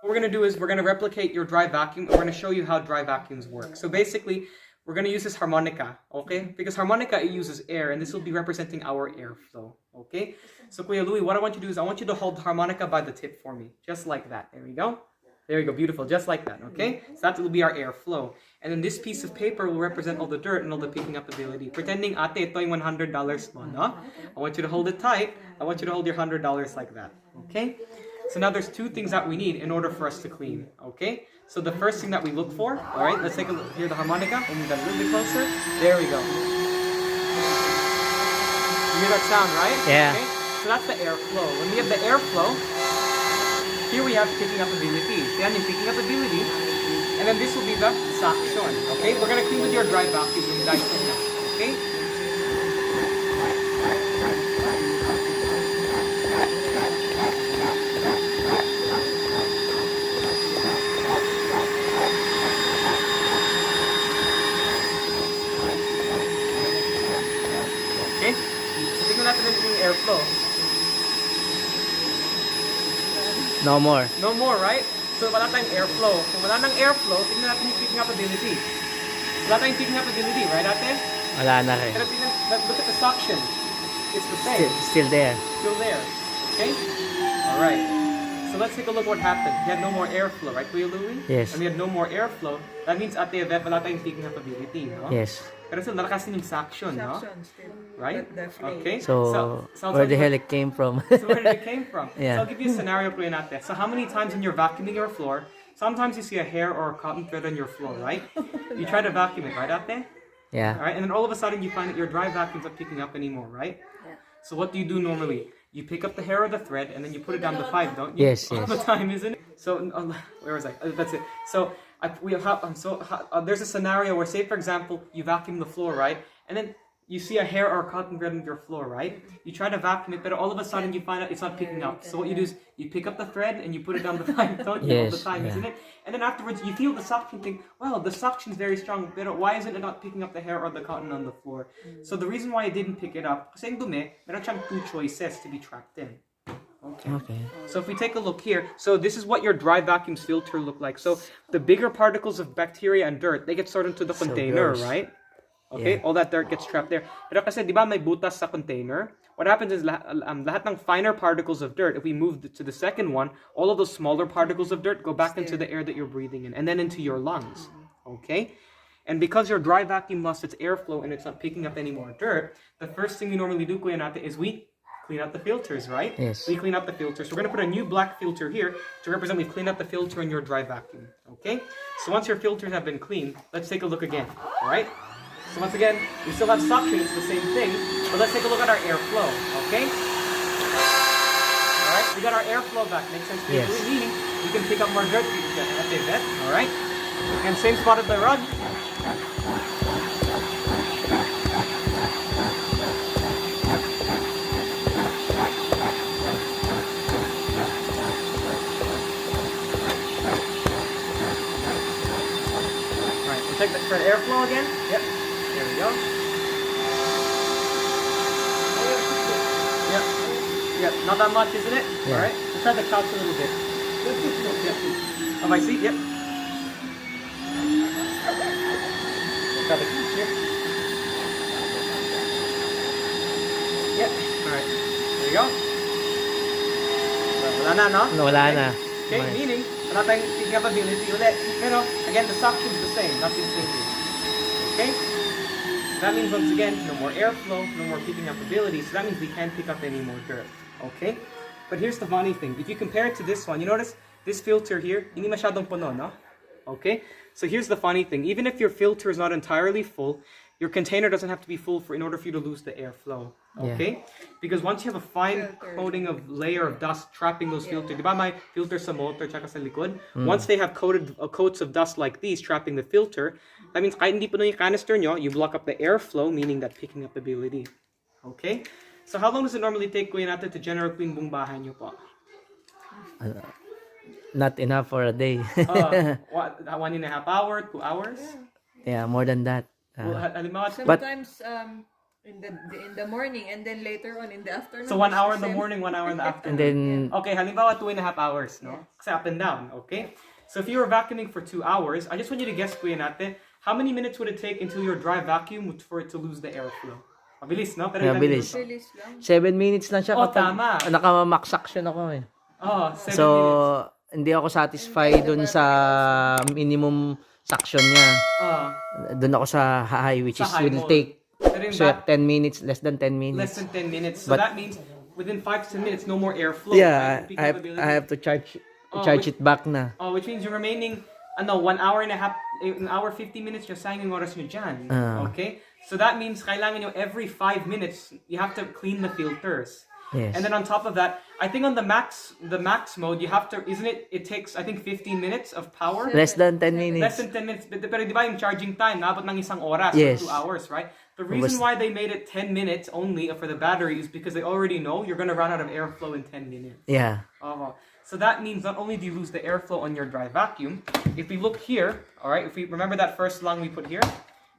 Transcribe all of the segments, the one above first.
What we're going to do is we're going to replicate your dry vacuum. We're going to show you how dry vacuums work. So basically, we're going to use this harmonica, okay? Because harmonica, it uses air, and this will be representing our airflow, okay? So Kuya Louie, what I want you to do is I want you to hold the harmonica by the tip for me, just like that. There we go. There you go, beautiful, just like that, okay? So that will be our airflow. And then this piece of paper will represent all the dirt and all the picking up ability. Pretending, ate, ito yung $100 mo, no? I want you to hold it tight. I want you to hold your $100 like that, okay? So now there's two things that we need in order for us to clean, okay? So the first thing that we look for, all right, let's take a look. Hear the harmonica. We'll move that a little bit closer. There we go. You hear that sound, right? Yeah. Okay? So that's the airflow. When we have the airflow, here we have picking up ability. So yan yung picking up ability. And then this will be the suction, okay? We're going to clean with your dry vacuum yung guys, okay? Airflow. No more. No more, right? So wala tayong airflow. Kung wala nang airflow, tingnan natin yung picking up ability. Wala tayong picking up ability, right ate? Wala na rin. Pero tingnan, look at the suction. It's the same. Still there. Still there. Okay? Alright. So let's take a look what happened. We had no more airflow, right, Kuya Louie? Yes. And we had no more airflow. That means ate Yvette, wala tayong picking up ability, no? Yes. Pero still, nalakas din yung suction, no? Right? Okay. So where the hell it came from? So where did it came from? Yeah. So I'll give you a scenario for you natin. So how many times when you're vacuuming your floor, sometimes you see a hair or a cotton thread on your floor, right? You try to vacuum it, right, ate? Yeah. All right, and then all of a sudden you find that your dry vacuum's not picking up anymore, right? Yeah. So what do you do normally? You pick up the hair or the thread and then you put it down the pipe, don't you? Yes, All yes. the time, isn't it? So where was I? That's it. So there's a scenario where, say for example, you vacuum the floor, right? And then you see a hair or a cotton thread on your floor, right? You try to vacuum it, but all of a sudden you find out it's not picking up. So what you do is you pick up the thread and you put it down the pipe, don't you? All the Yes, time, yeah. isn't it? And then afterwards you feel the suction, think, well, the suction's very strong, but why isn't it not picking up the hair or the cotton on the floor? So the reason why I didn't pick it up, kasi yung dumi, meron siyang two choices to be trapped in. Okay. So if we take a look here, so this is what your dry vacuum's filter look like. So the bigger particles of bacteria and dirt, they get sorted into the So container, gross. right? Okay, Yeah. all that dirt gets trapped there. Pero kasi, di ba may butas sa container? What happens is lahat ng finer particles of dirt, if we move to the second one, all of those smaller particles of dirt go back into the air that you're breathing in, and then into your lungs. Okay? And because your dry vacuum lost its airflow and it's not picking up any more dirt, the first thing we normally do, Kuya Nate, is we clean out the filters, right? Yes. We clean out the filters. We're going to put a new black filter here to represent we've cleaned out the filter in your dry vacuum. Okay? So once your filters have been cleaned, let's take a look again. Alright? So once again, we still have suction, it's the same thing, but let's take a look at our airflow, okay? Alright, we got our airflow back, makes sense to you? Yes. Meaning, we can pick up more dirt, alright? And same spot at the rod. Alright, we'll take that for airflow again. Yep, there we go. Yep, yep, not that much, isn't it? Yeah. Alright, we'll try the couch a little bit. Yep. Oh, my seat, yep. We'll try the couch here. Yep, alright, there you go. Wala na, no? No, wala na. Okay, meaning, wala tayong picking up ability ulit. Pero, again, the suction's the same, nothing changes. Okay? So that means, once again, no more airflow, no more picking up ability, so that means we can't pick up any more dirt. Okay? But here's the funny thing. If you compare it to this one, you notice this filter here, hindi masyadong puno, no? Okay? So here's the funny thing. Even if your filter is not entirely full, your container doesn't have to be full in order for you to lose the airflow. Okay? Because once you have a fine coating of layer of dust trapping those filters, di ba may filter sa motor tsaka sa likod? Once they have coats of dust like these trapping the filter, that means kahit hindi puno yung canister nyo, you block up the airflow, meaning that picking up ability. Okay? So how long does it normally take, Kuya natin, to general clean buong bahay nyo po? Not enough for a day. What, 1.5 hours, 2 hours? Yeah, more than that. Well, halimbawa, But- Sometimes In the morning, and then later on in the afternoon. So 1 hour in the morning, 1 hour in the afternoon. And then, Okay, halimbawa 2.5 hours, no? Kasi up and down, okay? So if you were vacuuming for 2 hours, I just want you to guess, Kuya Nate, how many minutes would it take until your dry vacuum for it to lose the airflow? Mabilis, no? Pero ilan mabilis. minuto? Bilis lang. 7 minutes lang siya Oh, kapag tama. naka-max suction ako eh. Oh, 7 So, minutes. hindi ako satisfied dun sa minimum suction niya. Oh, Dun ako sa high, which Sa is high will mode. take pero yung so, back, 10 minutes, less than 10 minutes. less than 10 minutes. So But- that means within 5 to 10 minutes, no more airflow. Yeah, right? Peak I capability. have to charge Oh, it back na. Oh, which means you're remaining, 1 hour and a half, 1 hour 50 minutes, you're sayang yung oras nyo dyan. Okay? So that means kailangan nyo every 5 minutes, you have to clean the filters. Yes. And then on top of that, I think on the max mode, you have to, isn't it, it takes, I think, 15 minutes of power? Less than 10 Less minutes. than 10 minutes. Pero di ba yung charging time, naabot ng isang oras Yes. or 2 hours, right? The reason why they made it 10 minutes only for the battery is because they already know you're going to run out of airflow in 10 minutes. Yeah. So that means not only do you lose the airflow on your dry vacuum, if we look here, all right, if we remember that first lung we put here,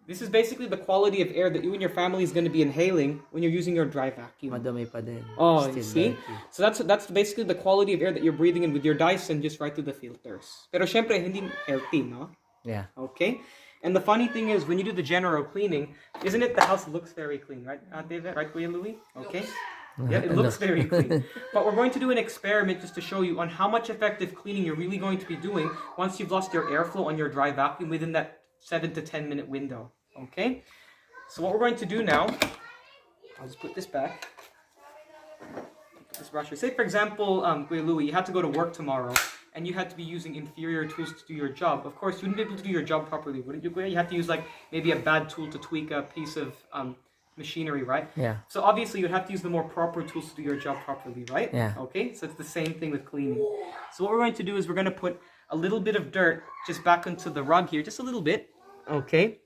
this is basically the quality of air that you and your family is going to be inhaling when you're using your dry vacuum. Madumi pa din. Oh, Still you see? dirty. So that's basically the quality of air that you're breathing in with your Dyson just right through the filters. Pero syempre, hindi healthy, no? Yeah. Okay? And the funny thing is, when you do the general cleaning, isn't it the house looks very clean, right, David? Right, Kuya Louie? Okay? Yeah, it looks very clean. But we're going to do an experiment just to show you on how much effective cleaning you're really going to be doing once you've lost your airflow on your dry vacuum within that 7 to 10 minute window. Okay? So what we're going to do now, I'll just put this back. This brusher. Say, for example, Kuya Louie, you had to go to work tomorrow, and you had to be using inferior tools to do your job. Of course, you wouldn't be able to do your job properly, wouldn't you, Kuya? You had to use, like, maybe a bad tool to tweak a piece of machinery, right? Yeah. So obviously, you'd have to use the more proper tools to do your job properly, right? Yeah. Okay? So it's the same thing with cleaning. So what we're going to do is we're going to put a little bit of dirt just back into the rug here, just a little bit. Okay?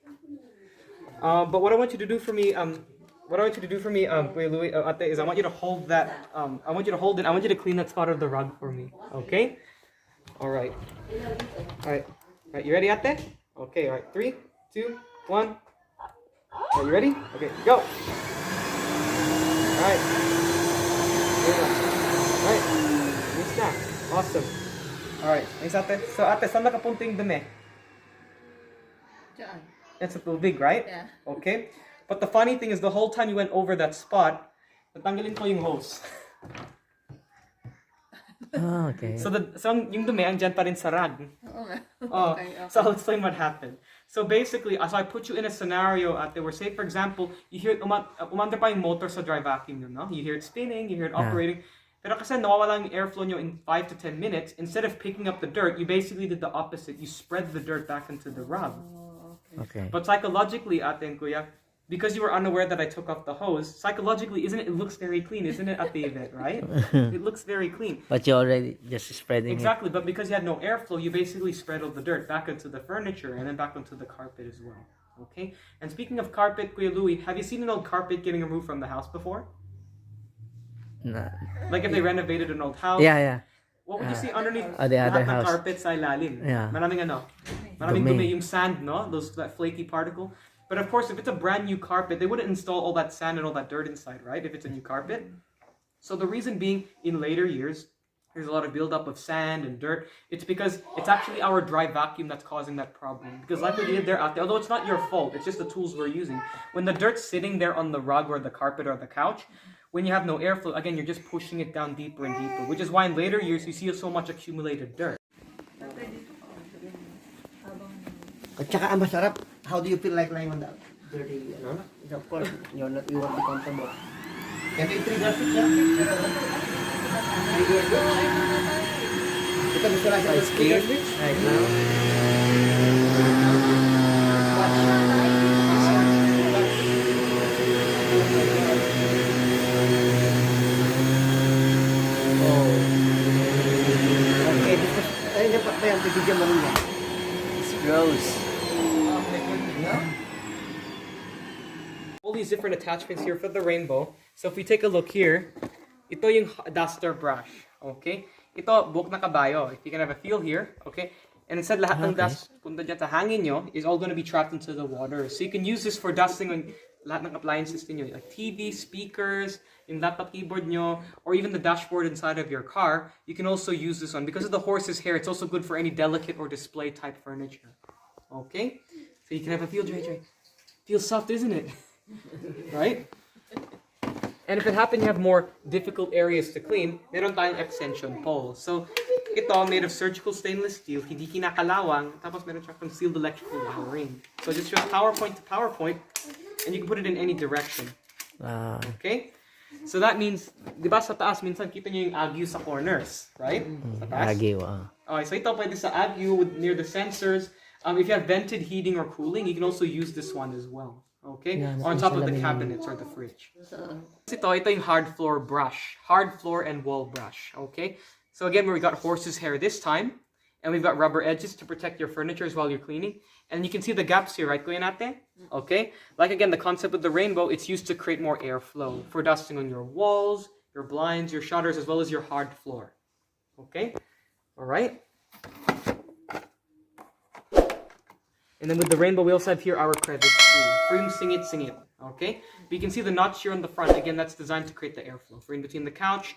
But what I want you to do for me, Kuya Louie, Ate, is I want you to hold that. I want you to hold it. I want you to clean that spot of the rug for me. Okay? All right. All right. All right. You ready, Ate? Okay. All right. 3, 2, 1. Are you ready? Okay. Go. All right. There you go. All right. Nice na. Awesome. All right. Thanks, Ate. So, Ate, saan nakapunta yung dumi? Diyan. That's a little big, right? Yeah. Okay. But the funny thing is, the whole time you went over that spot, natanggalin ko yung hose. Ah, okay. So yung dumi, andyan pa rin sa rag. Oo nga. Oh, Okay, okay. so I'll explain what happened. So basically, as I put you in a scenario where, say for example, you hear umandar pa yung motor sa dry vacuum nyo, no? You hear it spinning, you hear it operating. Pero kasi nawawala yung airflow nyo in 5 to 10 minutes, instead of picking up the dirt, you basically did the opposite. You spread the dirt back into the rug. Okay. But psychologically, Ate and Kuya, because you were unaware that I took off the hose, psychologically, it looks very clean, isn't it, Ate Yvette, right? It looks very clean. But you already just spreading Exactly, but because you had no airflow, you basically spread all the dirt back into the furniture and then back onto the carpet as well. Okay? And speaking of carpet, Kuya Louie, have you seen an old carpet getting removed from the house before? it. Nah. Like if they renovated an old house? Yeah, yeah. What would you see underneath the other lahat ng house. carpet sa ilalim? Yeah. Maraming Dumi. dumi, yung sand, no? That flaky particle. But of course, if it's a brand new carpet, they wouldn't install all that sand and all that dirt inside, right? If it's a new carpet. So the reason being, in later years, there's a lot of buildup of sand and dirt. It's because it's actually our dry vacuum that's causing that problem. Because like we did there, Ate, although it's not your fault, it's just the tools we're using. When the dirt's sitting there on the rug or the carpet or the couch, when you have no airflow, again, you're just pushing it down deeper and deeper. Which is why in later years, you see so much accumulated dirt. At saka ang masarap, how do you feel like lying on that dirty, of course, you won't be comfortable. Can you trigger switch, yeah? Trigger switch. Ito gusto lang sa trigger switch. Right now. Okay, this was, ayun na pa yan, bibigyan mo rin yan. It's gross. All these different attachments here for the rainbow. So if we take a look here, ito yung duster brush, okay? Ito, buhok na kabayo. If you can have a feel here, okay? And instead, lahat ng dust punta dyan sa hangin nyo is all going to be trapped into the water. So you can use this for dusting on lahat ng appliances niyo, like TV, speakers, yung laptop keyboard nyo, or even the dashboard inside of your car, you can also use this one. Because of the horse's hair, it's also good for any delicate or display type furniture. Okay? So you can have a feel, Dre. Feels soft, isn't it? Right? And if it happened you have more difficult areas to clean, meron tayong extension pole. So, ito made of surgical stainless steel, hindi kinakalawang, tapos meron siya concealed electrical wiring. So just shows PowerPoint to PowerPoint, and you can put it in any direction. Okay? So that means, di ba sa taas, minsan kita nyo yung ague sa corners, right? Sa taas. Ague, Okay, so ito pwede sa ague near the sensors. If you have vented heating or cooling, you can also use this one as well. Okay? Or on top of the cabinets or the fridge. Ito yung hard floor brush. Hard floor and wall brush. Okay? So again, we got horse's hair this time. And we've got rubber edges to protect your furniture while you're cleaning. And you can see the gaps here, right, Kuya Nate? Okay? Like again, the concept of the rainbow, it's used to create more airflow for dusting on your walls, your blinds, your shutters, as well as your hard floor. Okay? Alright? And then with the rainbow, we also have here our crevice tool. For yung singit. Okay? But you can see the notch here on the front. Again, that's designed to create the airflow. For in between the couch,